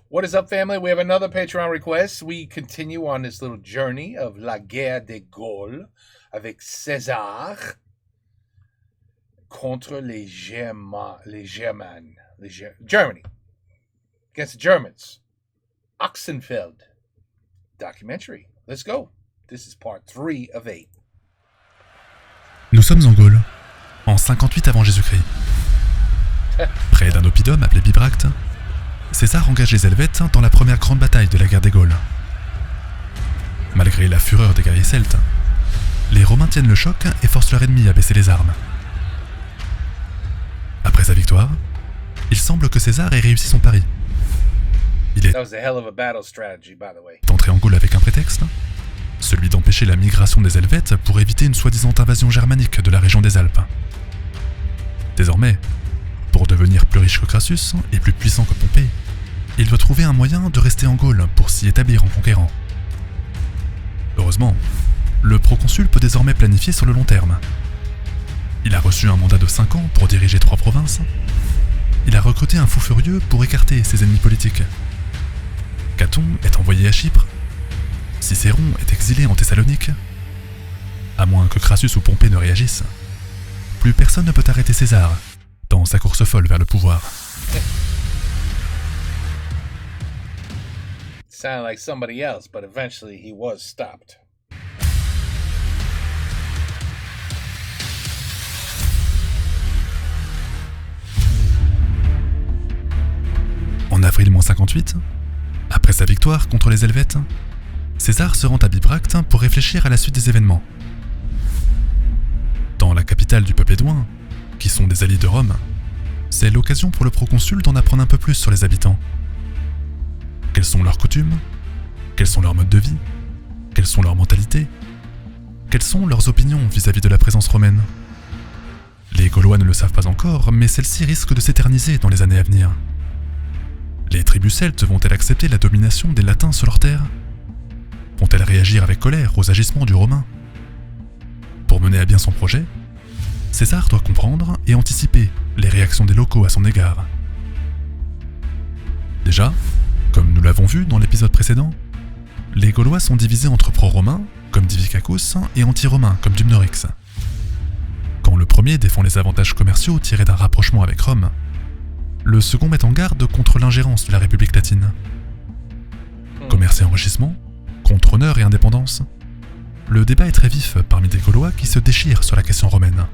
What is up, family? We have another Patreon request. We continue on this little journey of La Guerre des Gaules avec César contre Germany against the Germans. Oxenfeld documentary. Let's go. This is part 3 of 8. Nous sommes en Gaule, en 58 avant Jésus-Christ. Près d'un oppidum appelé Bibracte, César engage les Helvètes dans la première grande bataille de la guerre des Gaules. Malgré la fureur des guerriers celtes, les Romains tiennent le choc et forcent leur ennemi à baisser les armes. Après sa victoire, il semble que César ait réussi son pari. Il est entré en Gaule avec un prétexte, celui d'empêcher la migration des Helvètes pour éviter une soi-disant invasion germanique de la région des Alpes. Désormais, pour devenir plus riche que Crassus et plus puissant que Pompée, il doit trouver un moyen de rester en Gaule pour s'y établir en conquérant. Heureusement, le proconsul peut désormais planifier sur le long terme. Il a reçu un mandat de 5 ans pour diriger 3 provinces. Il a recruté un fou furieux pour écarter ses ennemis politiques. Caton est envoyé à Chypre. Cicéron est exilé en Thessalonique. À moins que Crassus ou Pompée ne réagissent, plus personne ne peut arrêter César dans sa course folle vers le pouvoir. Sound like somebody else, but eventually he was stopped. En avril 58, après sa victoire contre les Helvètes, César se rend à Bibracte pour réfléchir à la suite des événements. Dans la capitale du peuple édouin, qui sont des alliés de Rome, c'est l'occasion pour le proconsul d'en apprendre un peu plus sur les habitants. Quelles sont leurs coutumes? Quels sont leurs modes de vie? Quelles sont leurs mentalités? Quelles sont leurs opinions vis-à-vis de la présence romaine? Les Gaulois ne le savent pas encore, mais celle-ci risque de s'éterniser dans les années à venir. Les tribus celtes vont-elles accepter la domination des Latins sur leurs terres? Vont-elles réagir avec colère aux agissements du Romain? Pour mener à bien son projet, César doit comprendre et anticiper les réactions des locaux à son égard. Déjà, comme nous l'avons vu dans l'épisode précédent, les Gaulois sont divisés entre pro-romains, comme Divicacus, et anti-romains, comme Dumnorix. Quand le premier défend les avantages commerciaux tirés d'un rapprochement avec Rome, le second met en garde contre l'ingérence de la République latine. Commerce et enrichissement, contre honneur et indépendance, le débat est très vif parmi des Gaulois qui se déchirent sur la question romaine.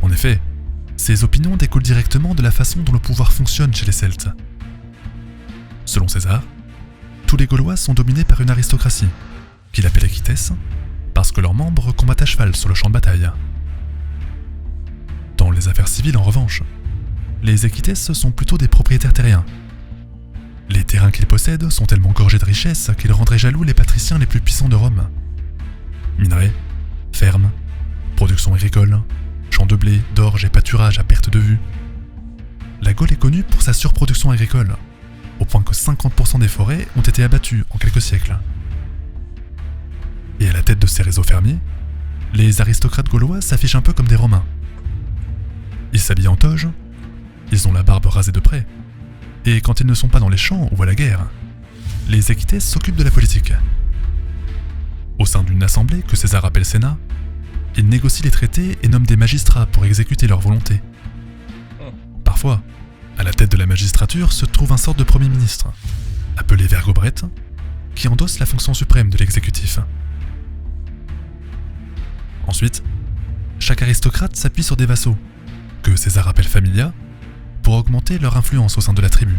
En effet, ces opinions découlent directement de la façon dont le pouvoir fonctionne chez les Celtes. Selon César, tous les Gaulois sont dominés par une aristocratie, qu'il appelle Equites, parce que leurs membres combattent à cheval sur le champ de bataille. Dans les affaires civiles, en revanche, les Equites sont plutôt des propriétaires terriens. Les terrains qu'ils possèdent sont tellement gorgés de richesses qu'ils rendraient jaloux les patriciens les plus puissants de Rome. Minerais, fermes, production agricole, champs de blé, d'orge et pâturage à perte de vue. La Gaule est connue pour sa surproduction agricole, au point que 50% des forêts ont été abattues en quelques siècles. Et à la tête de ces réseaux fermiers, les aristocrates gaulois s'affichent un peu comme des Romains. Ils s'habillent en toge, ils ont la barbe rasée de près, et quand ils ne sont pas dans les champs ou à la guerre, les Equites s'occupent de la politique. Au sein d'une assemblée que César appelle Sénat, ils négocient les traités et nomment des magistrats pour exécuter leur volonté. Parfois, à la tête de la magistrature se trouve un sort de premier ministre, appelé Vergobrette, qui endosse la fonction suprême de l'exécutif. Ensuite, chaque aristocrate s'appuie sur des vassaux, que César appelle familia, pour augmenter leur influence au sein de la tribu.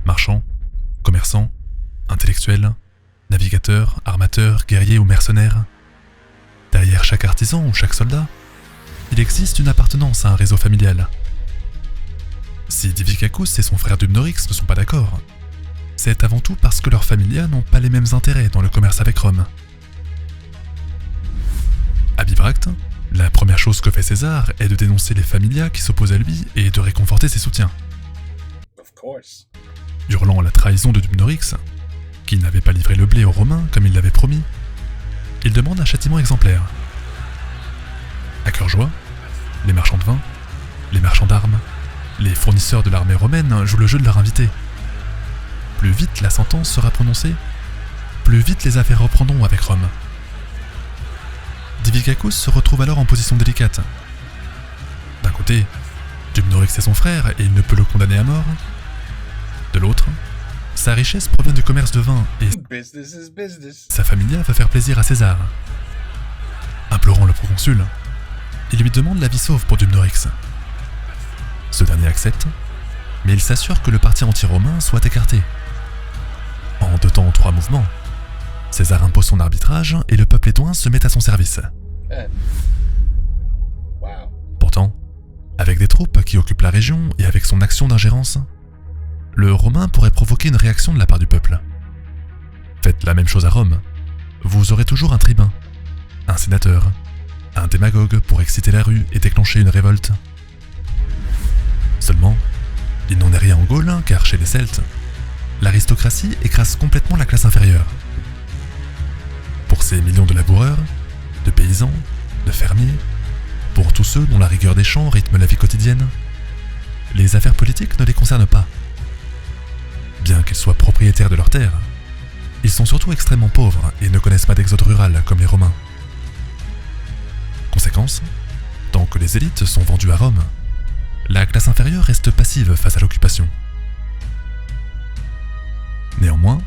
Marchands, commerçants, intellectuels, navigateurs, armateurs, guerriers ou mercenaires. Derrière chaque artisan ou chaque soldat, il existe une appartenance à un réseau familial. Si Divicacus et son frère Dumnorix ne sont pas d'accord, c'est avant tout parce que leurs familias n'ont pas les mêmes intérêts dans le commerce avec Rome. À Bibracte, la première chose que fait César est de dénoncer les familias qui s'opposent à lui et de réconforter ses soutiens. Hurlant la trahison de Dumnorix, qui n'avait pas livré le blé aux Romains comme il l'avait promis, il demande un châtiment exemplaire. À cœur joie, les marchands de vin, les marchands d'armes, les fournisseurs de l'armée romaine jouent le jeu de leur invité. Plus vite la sentence sera prononcée, plus vite les affaires reprendront avec Rome. Divicacus se retrouve alors en position délicate. D'un côté, Dumnorix est son frère et il ne peut le condamner à mort. De l'autre, sa richesse provient du commerce de vin et Business is business. sa familia veut faire plaisir à César. Implorant le proconsul, il lui demande la vie sauve pour Dumnorix. Ce dernier accepte, mais il s'assure que le parti anti-romain soit écarté. En 2 temps 3 mouvements, César impose son arbitrage et le peuple édouin se met à son service. Wow. Pourtant, avec des troupes qui occupent la région et avec son action d'ingérence, le Romain pourrait provoquer une réaction de la part du peuple. Faites la même chose à Rome, vous aurez toujours un tribun, un sénateur, un démagogue pour exciter la rue et déclencher une révolte. Seulement, il n'en est rien en Gaule car chez les Celtes, l'aristocratie écrase complètement la classe inférieure. Pour ces millions de laboureurs, de paysans, de fermiers, pour tous ceux dont la rigueur des champs rythme la vie quotidienne, les affaires politiques ne les concernent pas. Bien qu'ils soient propriétaires de leurs terres, ils sont surtout extrêmement pauvres et ne connaissent pas d'exode rural comme les Romains. Conséquence, tant que les élites sont vendues à Rome, la classe inférieure reste passive face à l'occupation. Néanmoins,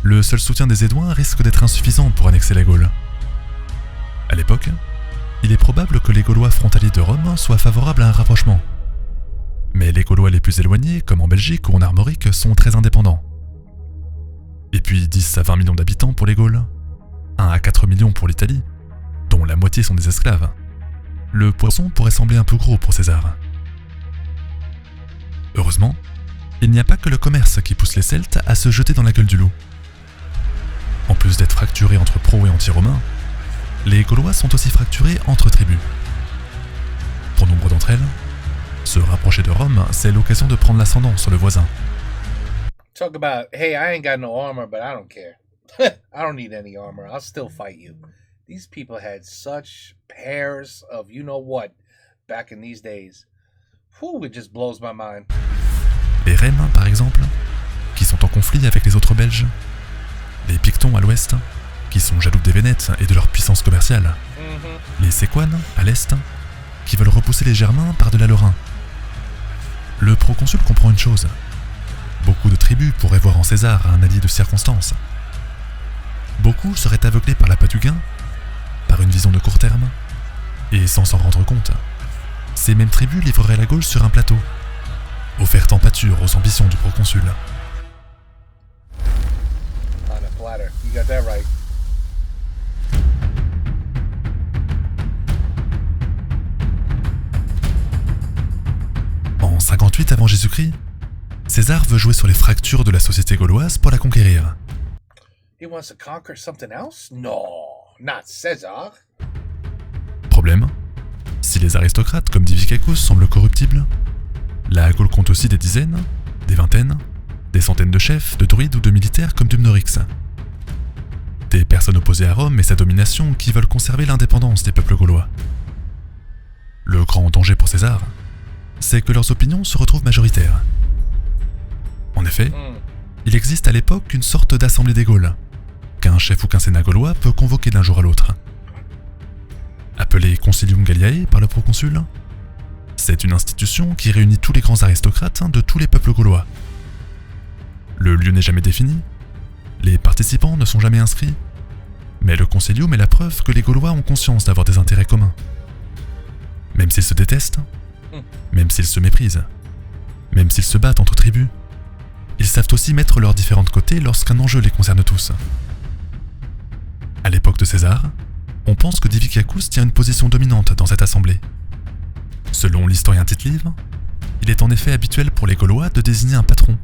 le seul soutien des Édouins risque d'être insuffisant pour annexer la Gaule. À l'époque, il est probable que les Gaulois frontaliers de Rome soient favorables à un rapprochement. Mais les Gaulois les plus éloignés, comme en Belgique ou en Armorique, sont très indépendants. Et puis 10 à 20 millions d'habitants pour les Gaules, 1 à 4 millions pour l'Italie, dont la moitié sont des esclaves. Le poisson pourrait sembler un peu gros pour César. Heureusement, il n'y a pas que le commerce qui pousse les Celtes à se jeter dans la gueule du loup. En plus d'être fracturés entre pro et anti-romains, les Gaulois sont aussi fracturés entre tribus. Pour nombre d'entre elles, se rapprocher de Rome, c'est l'occasion de prendre l'ascendant sur le voisin. Talk about, hey, I ain't got no armor, but I don't care. I don't need any armor. I'll still fight you. These people had such pairs of you know what back in these days. Whew, it just blows my mind. Les Rèmes, par exemple, qui sont en conflit avec les autres Belges. Les Pictons à l'ouest, qui sont jaloux des Vénètes et de leur puissance commerciale. Les Séquanes, à l'est, qui veulent repousser les Germains par-delà le Rhin. Le proconsul comprend une chose. Beaucoup de tribus pourraient voir en César un allié de circonstance. Beaucoup seraient aveuglés par l'appât du gain, par une vision de court terme, et sans s'en rendre compte, ces mêmes tribus livreraient la Gaule sur un plateau, offerte en pâture aux ambitions du proconsul. On a platter. You got that right. En 58 avant Jésus-Christ, César veut jouer sur les fractures de la société gauloise pour la conquérir. He wants to conquer something else? No, not Caesar. Problème, si les aristocrates comme Divicacus semblent corruptibles, la Gaule compte aussi des dizaines, des vingtaines, des centaines de chefs, de druides ou de militaires comme Dumnorix. Des personnes opposées à Rome et sa domination qui veulent conserver l'indépendance des peuples gaulois. Le grand danger pour César, c'est que leurs opinions se retrouvent majoritaires. En effet, il existe à l'époque une sorte d'assemblée des Gaules, qu'un chef ou qu'un sénat gaulois peut convoquer d'un jour à l'autre. Appelé Concilium Galliae par le proconsul, c'est une institution qui réunit tous les grands aristocrates de tous les peuples gaulois. Le lieu n'est jamais défini, les participants ne sont jamais inscrits, mais le Concilium est la preuve que les Gaulois ont conscience d'avoir des intérêts communs. Même s'ils se détestent, même s'ils se méprisent, même s'ils se battent entre tribus, ils savent aussi mettre leurs différents côtés lorsqu'un enjeu les concerne tous. À l'époque de César, on pense que Divicacus tient une position dominante dans cette assemblée. Selon l'historien Tite-Live, il est en effet habituel pour les Gaulois de désigner un patron,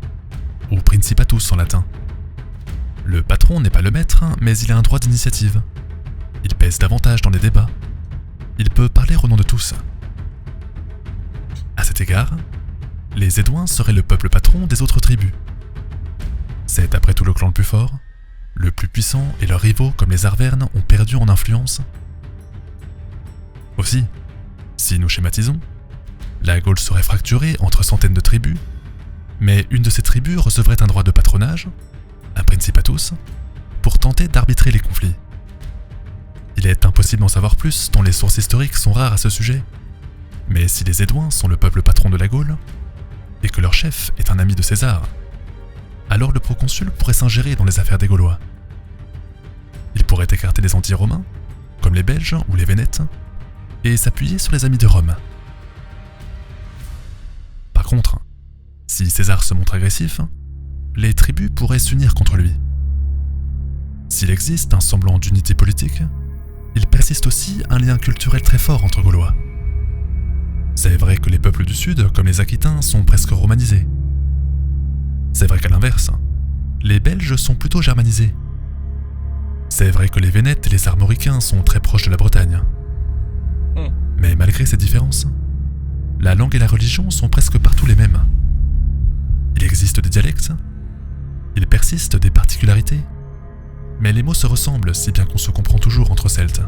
ou principatus en latin. Le patron n'est pas le maître, mais il a un droit d'initiative. Il pèse davantage dans les débats. Il peut parler au nom de tous. À cet égard, les Édouins seraient le peuple patron des autres tribus. C'est après tout le clan le plus fort, le plus puissant, et leurs rivaux comme les Arvernes ont perdu en influence. Aussi, si nous schématisons, La Gaule serait fracturée entre centaines de tribus, mais une de ces tribus recevrait un droit de patronage, un principatus, pour tenter d'arbitrer les conflits. Il est impossible d'en savoir plus tant les sources historiques sont rares à ce sujet, mais si les Édouins sont le peuple patron de la Gaule, et que leur chef est un ami de César, alors le proconsul pourrait s'ingérer dans les affaires des Gaulois. Il pourrait écarter les anti-romains, comme les Belges ou les Vénètes, et s'appuyer sur les amis de Rome. Par contre, si César se montre agressif, les tribus pourraient s'unir contre lui. S'il existe un semblant d'unité politique, il persiste aussi un lien culturel très fort entre Gaulois. C'est vrai que les peuples du Sud, comme les Aquitains, sont presque romanisés. C'est vrai qu'à l'inverse, les Belges sont plutôt germanisés. C'est vrai que les Vénètes et les Armoricains sont très proches de la Bretagne. Mais malgré ces différences, la langue et la religion sont presque partout les mêmes. Il existe des dialectes, il persiste des particularités, mais les mots se ressemblent si bien qu'on se comprend toujours entre Celtes.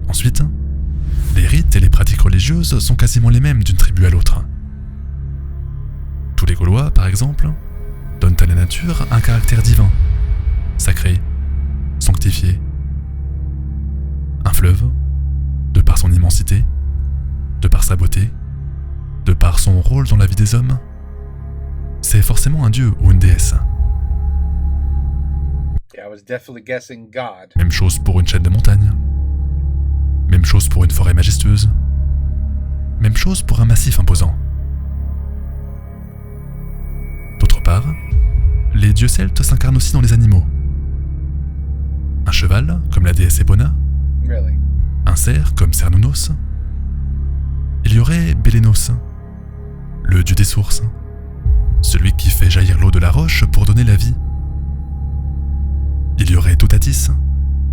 Ensuite, les rites et les pratiques religieuses sont quasiment les mêmes d'une tribu à l'autre. Tous les Gaulois, par exemple, donnent à la nature un caractère divin, sacré, sanctifié. Un fleuve, de par son immensité, de par sa beauté, de par son rôle dans la vie des hommes, c'est forcément un dieu ou une déesse. Yeah, I was definitely guessing God. Même chose pour une chaîne de montagnes. Même chose pour une forêt majestueuse. Même chose pour un massif imposant. D'autre part, les dieux celtes s'incarnent aussi dans les animaux. Un cheval, comme la déesse Ébona, Really? un cerf, comme Cernunnos. Il y aurait Bélénos, le dieu des sources, celui qui fait jaillir l'eau de la roche pour donner la vie. Il y aurait Toutatis,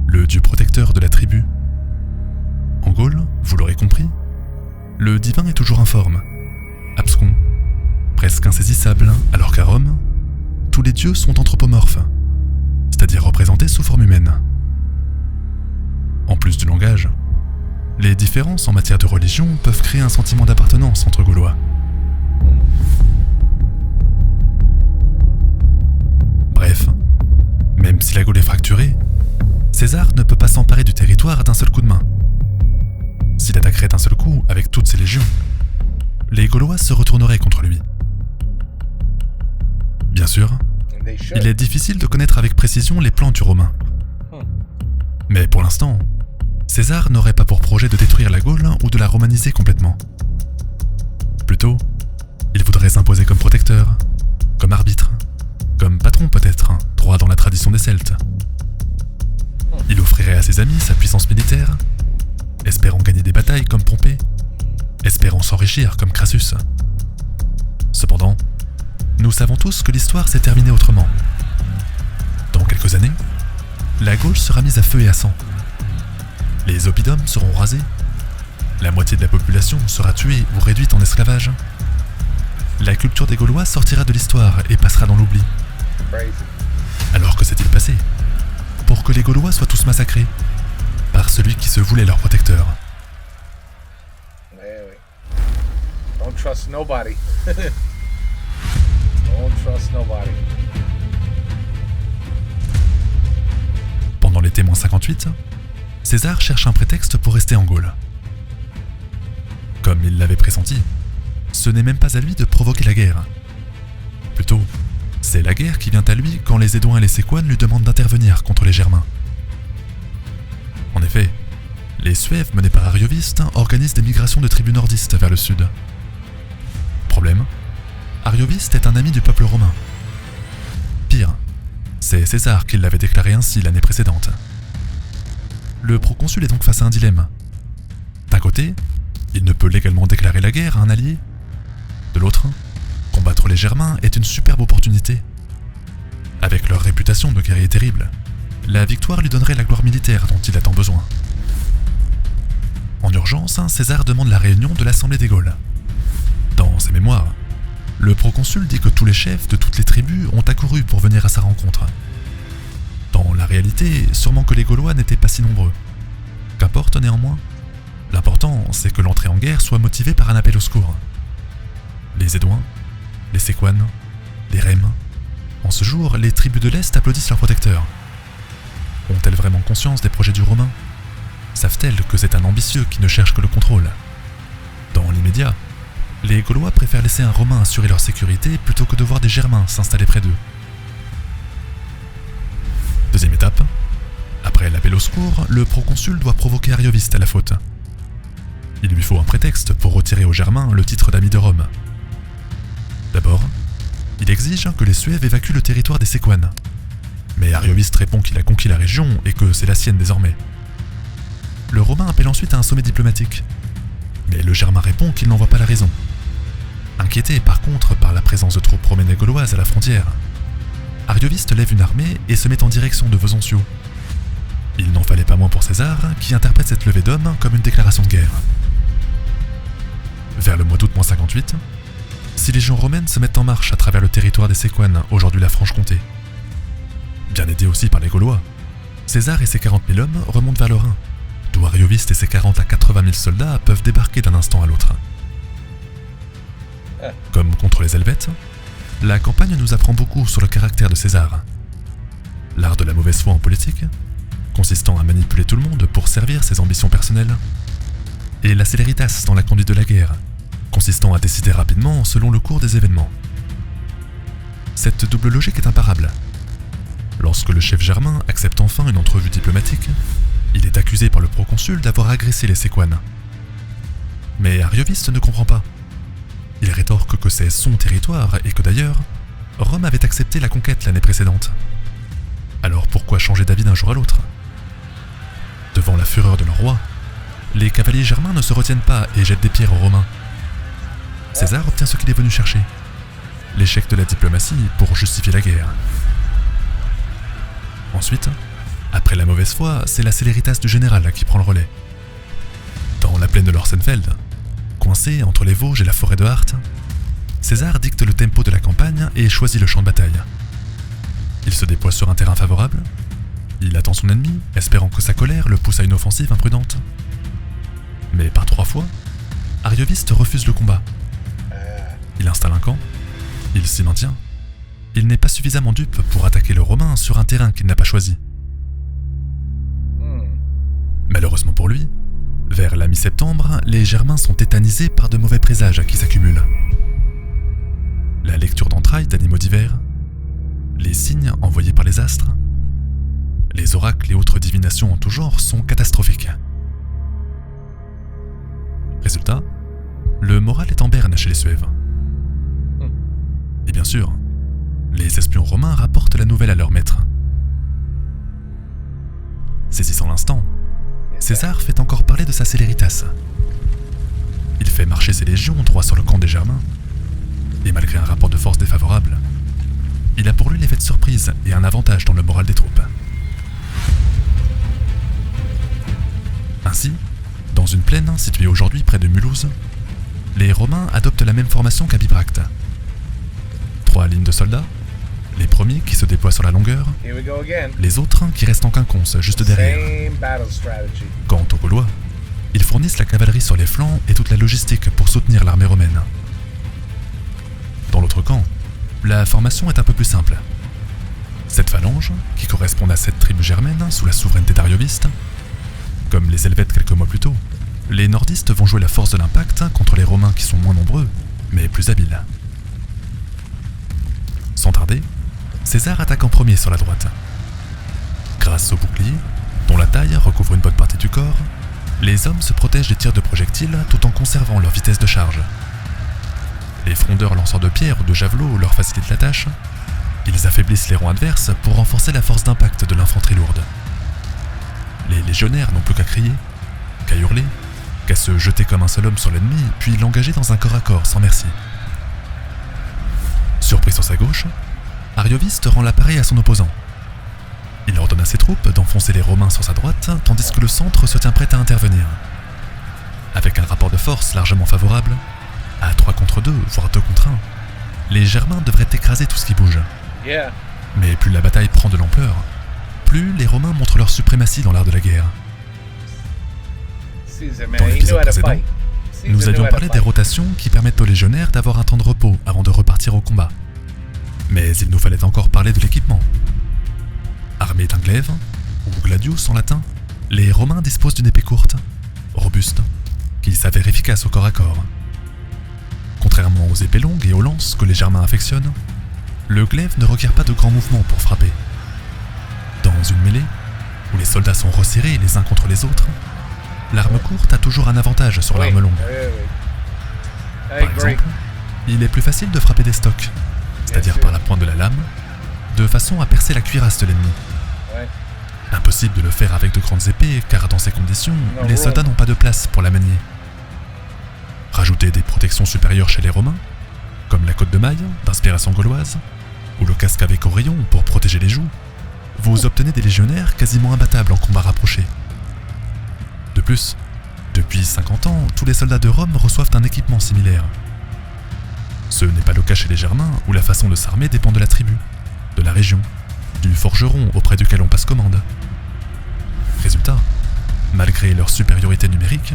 le dieu protecteur de la tribu. En Gaule, vous l'aurez compris, le divin est toujours informe, abscon, presque insaisissable, alors qu'à Rome, tous les dieux sont anthropomorphes, c'est-à-dire représentés sous forme humaine. En plus du langage, les différences en matière de religion peuvent créer un sentiment d'appartenance entre Gaulois. Bref, même si la Gaule est fracturée, César ne peut pas s'emparer du territoire d'un seul coup de main. S'il attaquerait d'un seul coup avec toutes ses légions, les Gaulois se retourneraient contre lui. Bien sûr, They should. il est difficile de connaître avec précision les plans du Romain. Mais pour l'instant, César n'aurait pas pour projet de détruire la Gaule ou de la romaniser complètement. Plutôt, il voudrait s'imposer comme protecteur, comme arbitre, comme patron peut-être, droit dans la tradition des Celtes. Il offrirait à ses amis sa puissance militaire, espérant gagner des batailles comme Pompée, espérant s'enrichir comme Crassus. Cependant, nous savons tous que l'histoire s'est terminée autrement. Dans quelques années, la Gaule sera mise à feu et à sang. Les oppidums seront rasés, la moitié de la population sera tuée ou réduite en esclavage. La culture des Gaulois sortira de l'histoire et passera dans l'oubli. Crazy. Alors que s'est-il passé pour que les Gaulois soient tous massacrés par celui qui se voulait leur protecteur? Ouais. Don't trust nobody. Don't trust nobody. Pendant l'été -58, César cherche un prétexte pour rester en Gaule. Comme il l'avait pressenti, ce n'est même pas à lui de provoquer la guerre. Plutôt, c'est la guerre qui vient à lui quand les Édouins et les Séquanes lui demandent d'intervenir contre les Germains. En effet, les Suèves menés par Arioviste organisent des migrations de tribus nordistes vers le sud. Problème, Arioviste est un ami du peuple romain. Pire, c'est César qui l'avait déclaré ainsi l'année précédente. Le proconsul est donc face à un dilemme. D'un côté, il ne peut légalement déclarer la guerre à un allié. De l'autre, combattre les Germains est une superbe opportunité. Avec leur réputation de guerrier terrible, la victoire lui donnerait la gloire militaire dont il a tant besoin. En urgence, César demande la réunion de l'Assemblée des Gaules. Dans ses mémoires, le proconsul dit que tous les chefs de toutes les tribus ont accouru pour venir à sa rencontre. Dans la réalité, sûrement que les Gaulois n'étaient pas si nombreux. Qu'importe néanmoins, L'important, c'est que l'entrée en guerre soit motivée par un appel au secours. Les Édouins, les Séquanes, les Rèmes. En ce jour, les tribus de l'Est applaudissent leurs protecteurs. Ont-elles vraiment conscience des projets du Romain ? Savent-elles que c'est un ambitieux qui ne cherche que le contrôle ? Dans l'immédiat, les Gaulois préfèrent laisser un Romain assurer leur sécurité plutôt que de voir des Germains s'installer près d'eux. Deuxième étape. Après l'appel au secours, le proconsul doit provoquer Arioviste à la faute. Il lui faut un prétexte pour retirer aux Germains le titre d'ami de Rome. D'abord, il exige que les Suèves évacuent le territoire des Séquanes. Mais Arioviste répond qu'il a conquis la région et que c'est la sienne désormais. Le Romain appelle ensuite à un sommet diplomatique. Mais le Germain répond qu'il n'en voit pas la raison. Inquiété par contre par la présence de troupes romaines et gauloises à la frontière, Arioviste lève une armée et se met en direction de Vesoncio. Il n'en fallait pas moins pour César, qui interprète cette levée d'hommes comme une déclaration de guerre. Vers le mois d'août 58, 6 légions romaines se mettent en marche à travers le territoire des Séquanes, aujourd'hui la Franche-Comté. Bien aidé aussi par les Gaulois, César et ses 40 000 hommes remontent vers le Rhin, d'où Arioviste et ses 40 à 80 000 soldats peuvent débarquer d'un instant à l'autre. Comme contre les Helvètes, la campagne nous apprend beaucoup sur le caractère de César. L'art de la mauvaise foi en politique, consistant à manipuler tout le monde pour servir ses ambitions personnelles, et la céléritas dans la conduite de la guerre, consistant à décider rapidement selon le cours des événements. Cette double logique est imparable. Lorsque le chef germain accepte enfin une entrevue diplomatique, il est accusé par le proconsul d'avoir agressé les Séquanes. Mais Arioviste ne comprend pas. Il rétorque que c'est son territoire et que d'ailleurs, Rome avait accepté la conquête l'année précédente. Alors pourquoi changer d'avis d'un jour à l'autre ? Devant la fureur de leur roi, les cavaliers germains ne se retiennent pas et jettent des pierres aux Romains. César obtient ce qu'il est venu chercher, l'échec de la diplomatie pour justifier la guerre. Ensuite, après la mauvaise foi, c'est la céléritas du général qui prend le relais. Dans la plaine de l'Orsenfeld, coincé entre les Vosges et la forêt de Hart, César dicte le tempo de la campagne et choisit le champ de bataille. Il se déploie sur un terrain favorable, il attend son ennemi, espérant que sa colère le pousse à une offensive imprudente. Mais par 3 fois, Arioviste refuse le combat. Il installe un camp, il s'y maintient. Il n'est pas suffisamment dupe pour attaquer le Romain sur un terrain qu'il n'a pas choisi. Malheureusement pour lui, vers la mi-septembre, les Germains sont tétanisés par de mauvais présages qui s'accumulent. La lecture d'entrailles d'animaux divers, les signes envoyés par les astres, les oracles et autres divinations en tout genre sont catastrophiques. Résultat, le moral est en berne chez les Suèves. Et bien sûr, les espions romains rapportent la nouvelle à leur maître. Saisissant l'instant, César fait encore parler de sa céléritas. Il fait marcher ses légions droit sur le camp des Germains, et malgré un rapport de force défavorable, il a pour lui l'effet de surprise et un avantage dans le moral des troupes. Ainsi, dans une plaine située aujourd'hui près de Mulhouse, les Romains adoptent la même formation qu'à Bibracte. 3 lignes de soldats, les premiers qui se déploient sur la longueur, les autres qui restent en quinconce juste derrière. Quant aux Gaulois, ils fournissent la cavalerie sur les flancs et toute la logistique pour soutenir l'armée romaine. Dans l'autre camp, la formation est un peu plus simple. Cette phalange, qui correspond à 7 tribus germaines sous la souveraineté d'Arioviste, comme les Helvètes quelques mois plus tôt, les nordistes vont jouer la force de l'impact contre les Romains qui sont moins nombreux, mais plus habiles. Sans tarder, César attaque en premier sur la droite. Grâce au bouclier, dont la taille recouvre une bonne partie du corps, les hommes se protègent des tirs de projectiles tout en conservant leur vitesse de charge. Les frondeurs lanceurs de pierres ou de javelots leur facilitent la tâche. Ils affaiblissent les rangs adverses pour renforcer la force d'impact de l'infanterie lourde. Les légionnaires n'ont plus qu'à crier, qu'à hurler, qu'à se jeter comme un seul homme sur l'ennemi, puis l'engager dans un corps à corps sans merci. Surpris sur sa gauche, Arioviste rend l'appareil à son opposant. Il ordonne à ses troupes d'enfoncer les Romains sur sa droite, tandis que le centre se tient prêt à intervenir. Avec un rapport de force largement favorable, à 3 contre 2, voire 2 contre 1, les Germains devraient écraser tout ce qui bouge. Mais plus la bataille prend de l'ampleur, plus les Romains montrent leur suprématie dans l'art de la guerre. Caesar, Dans man, he knew l'épisode how to précédent, fight. Caesar nous knew avions how to parlé des fight. rotations qui permettent aux légionnaires d'avoir un temps de repos avant de repartir au combat. Mais il nous fallait encore parler de l'équipement. Armés d'un glaive, ou gladius en latin, les Romains disposent d'une épée courte, robuste, qui s'avère efficace au corps à corps. Contrairement aux épées longues et aux lances que les Germains affectionnent, le glaive ne requiert pas de grands mouvements pour frapper. Dans une mêlée, où les soldats sont resserrés les uns contre les autres, l'arme courte a toujours un avantage sur l'arme longue. I Par agree. exemple, il est plus facile de frapper des stocks, c'est-à-dire sûr. par la pointe de la lame, de façon à percer la cuirasse de l'ennemi. Ouais. Impossible de le faire avec de grandes épées, car dans ces conditions, No les room. soldats n'ont pas de place pour la manier. Rajoutez des protections supérieures chez les Romains, comme la cotte de maille, d'inspiration gauloise, ou le casque avec oreillon pour protéger les joues, vous obtenez des légionnaires quasiment imbattables en combat rapproché. De plus, depuis 50 ans, tous les soldats de Rome reçoivent un équipement similaire. Ce n'est pas le cas chez les Germains, où la façon de s'armer dépend de la tribu, de la région, du forgeron auprès duquel on passe commande. Résultat, malgré leur supériorité numérique,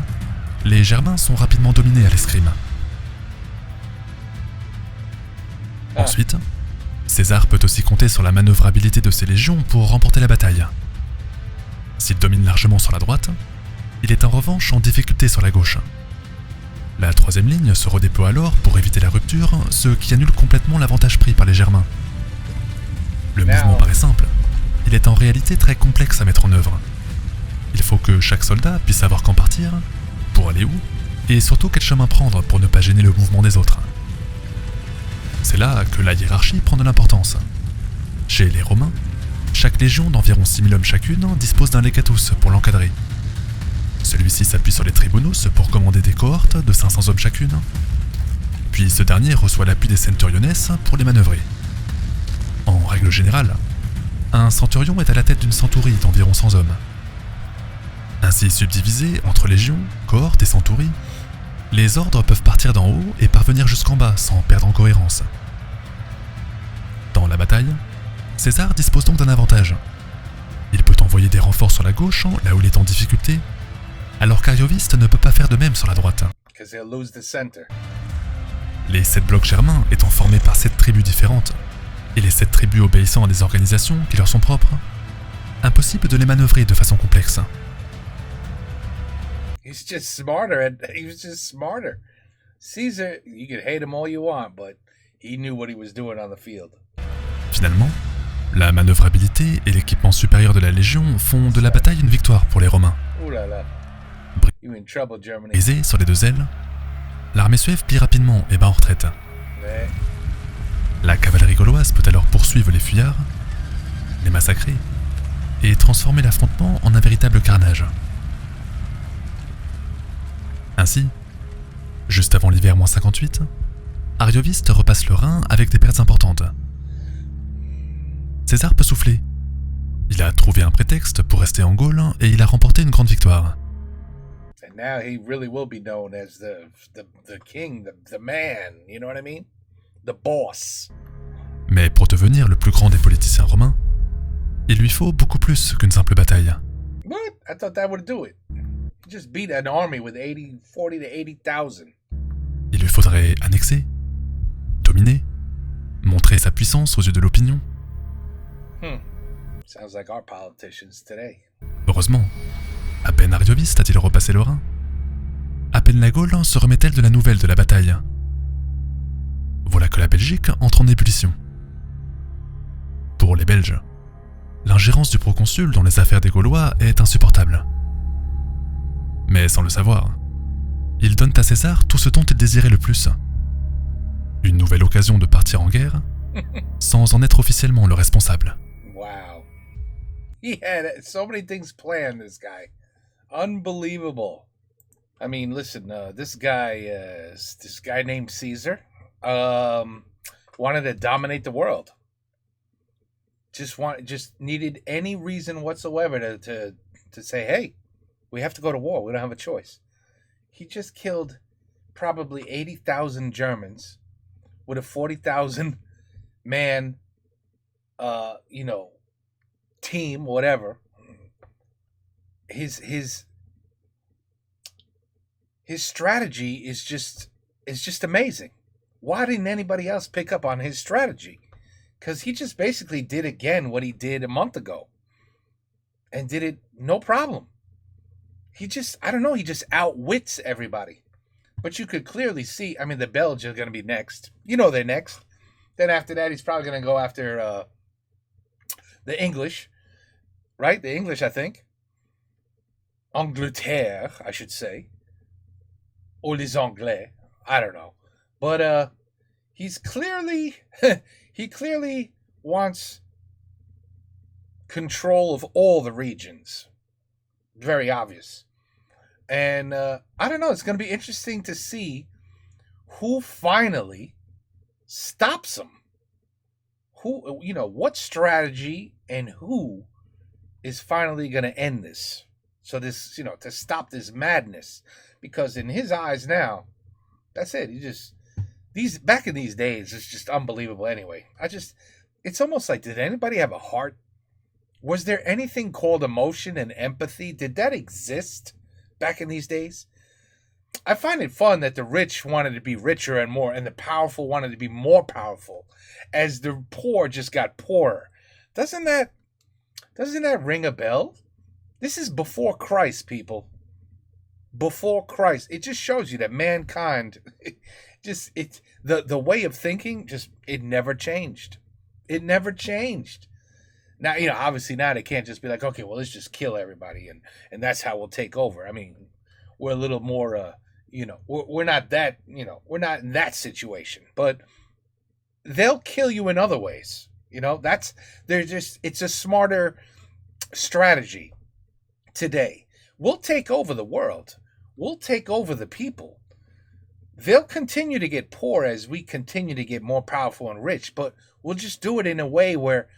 les Germains sont rapidement dominés à l'escrime. Ensuite, César peut aussi compter sur la manœuvrabilité de ses légions pour remporter la bataille. S'il domine largement sur la droite, il est en revanche en difficulté sur la gauche. La troisième ligne se redéploie alors pour éviter la rupture, ce qui annule complètement l'avantage pris par les Germains. Le mouvement paraît simple, il est en réalité très complexe à mettre en œuvre. Il faut que chaque soldat puisse savoir quand partir, pour aller où, et surtout quel chemin prendre pour ne pas gêner le mouvement des autres. C'est là que la hiérarchie prend de l'importance. Chez les Romains, chaque légion d'environ 6000 hommes chacune dispose d'un legatus pour l'encadrer. Celui-ci s'appuie sur les tribunus pour commander des cohortes de 500 hommes chacune. Puis ce dernier reçoit l'appui des centuriones pour les manœuvrer. En règle générale, un centurion est à la tête d'une centurie d'environ 100 hommes. Ainsi subdivisés entre légions, cohortes et centuries, les ordres peuvent partir d'en haut et parvenir jusqu'en bas sans perdre en cohérence. Dans la bataille, César dispose donc d'un avantage. Il peut envoyer des renforts sur la gauche, là où il est en difficulté, alors qu'Arioviste ne peut pas faire de même sur la droite. 'Cause he'll lose the center. Les 7 blocs germains étant formés par 7 tribus différentes, et les 7 tribus obéissant à des organisations qui leur sont propres, impossible de les manœuvrer de façon complexe. He's just smarter. He was just smarter. Caesar, you can hate him all you want, but he knew what he was doing on the field. Finalement, la manœuvrabilité et l'équipement supérieur de la Légion font de la bataille une victoire pour les Romains. Ooh la la. You in trouble, Germany. Aisée sur les deux ailes, l'armée suève plie rapidement et bat en retraite. Yeah. La cavalerie gauloise peut alors poursuivre les fuyards, les massacrer et transformer l'affrontement en un véritable carnage. Ainsi, juste avant l'hiver -58, Arioviste repasse le Rhin avec des pertes importantes. César peut souffler. Il a trouvé un prétexte pour rester en Gaule et il a remporté une grande victoire. And now he really will be known as the king, the man. You know what I mean? The boss. Mais pour devenir le plus grand des politiciens romains, il lui faut beaucoup plus qu'une simple bataille. What? I thought that would do it. You just beat an army with 40 to 80,000. Il lui faudrait annexer, dominer, montrer sa puissance aux yeux de l'opinion. Sounds like our politicians today. Heureusement, à peine Arioviste a-t-il repassé le Rhin, à peine la Gaule se remet-elle de la nouvelle de la bataille. Voilà que la Belgique entre en ébullition. Pour les Belges, l'ingérence du proconsul dans les affaires des Gaulois est insupportable. Mais sans le savoir, ils donnent à César tout ce dont il désirait le plus. Une nouvelle occasion de partir en guerre, sans en être officiellement le responsable. Wow. He had so many things planned, this guy. Unbelievable. I mean, listen, this guy named Caesar, wanted to dominate the world. Just needed any reason whatsoever to say, hey, we have to go to war. We don't have a choice. He just killed probably 80,000 Germans with a 40,000 man, team, whatever. His his strategy is just amazing. Why didn't anybody else pick up on his strategy? Because he just basically did again what he did a month ago, and did it no problem. He just, I don't know, he just outwits everybody. But you could clearly see, I mean, the Belgians are going to be next. You know they're next. Then after that, he's probably going to go after the English, right? The English, I think. Angleterre, I should say. Or les Anglais. I don't know. But he's clearly, he clearly wants control of all the regions. Very obvious. And I don't know, it's going to be interesting to see who finally stops him. Who, you know, what strategy and who is finally going to end this. So this, you know, to stop this madness. Because in his eyes now, that's it. He just, back in these days, it's just unbelievable anyway. It's almost like, did anybody have a heart? Was there anything called emotion and empathy? Did that exist back in these days? I find it fun that the rich wanted to be richer and more, and the powerful wanted to be more powerful, as the poor just got poorer. Doesn't that ring a bell? This is before Christ, people. Before Christ. It just shows you that mankind, the way of thinking, it never changed. It never changed. Now, you know, obviously now they can't just be like, okay, well, let's just kill everybody and that's how we'll take over. I mean, we're a little more, you know, we're not that, you know, we're not in that situation. But they'll kill you in other ways. You know, it's a smarter strategy today. We'll take over the world. We'll take over the people. They'll continue to get poor as we continue to get more powerful and rich, but we'll just do it in a way where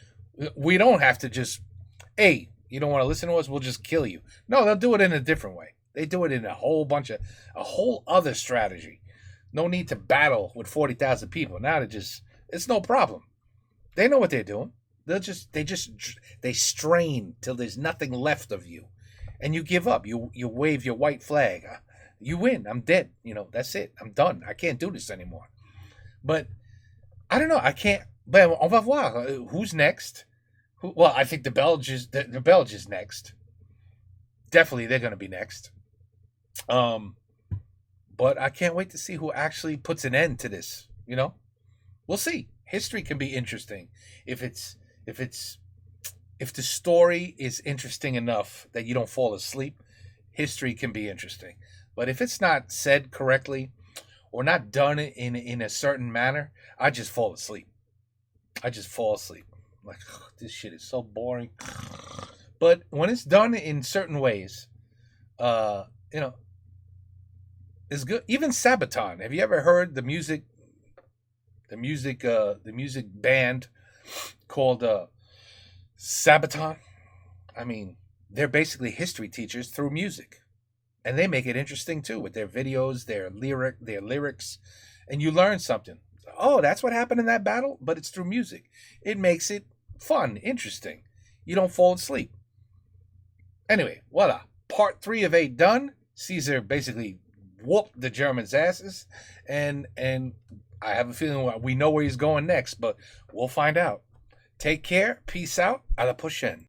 we don't have to just, hey, you don't want to listen to us, we'll just kill you. No, they'll do it in a different way. They do it in a whole other strategy. No need to battle with 40,000 people. Now it's no problem. They know what they're doing. They strain till there's nothing left of you. And you give up. You wave your white flag. You win. I'm dead. You know, that's it. I'm done. I can't do this anymore. But I don't know. I can't. But on va voir. Who's next? Well, I think the Belgians next. Definitely, they're going to be next. But I can't wait to see who actually puts an end to this. You know, we'll see. History can be interesting if the story is interesting enough that you don't fall asleep. History can be interesting, but if it's not said correctly or not done in a certain manner, I just fall asleep. Like, this shit is so boring. But when it's done in certain ways, you know, it's good. Even Sabaton. Have you ever heard the music band called Sabaton? I mean, they're basically history teachers through music, and they make it interesting too with their videos, their lyrics, and you learn something. Oh, that's what happened in that battle, but it's through music. It makes it fun, interesting. You don't fall asleep. Anyway, voila. Part 3 of 8 done. Caesar basically whooped the Germans' asses, and I have a feeling we know where he's going next, but we'll find out. Take care. Peace out. À la prochaine.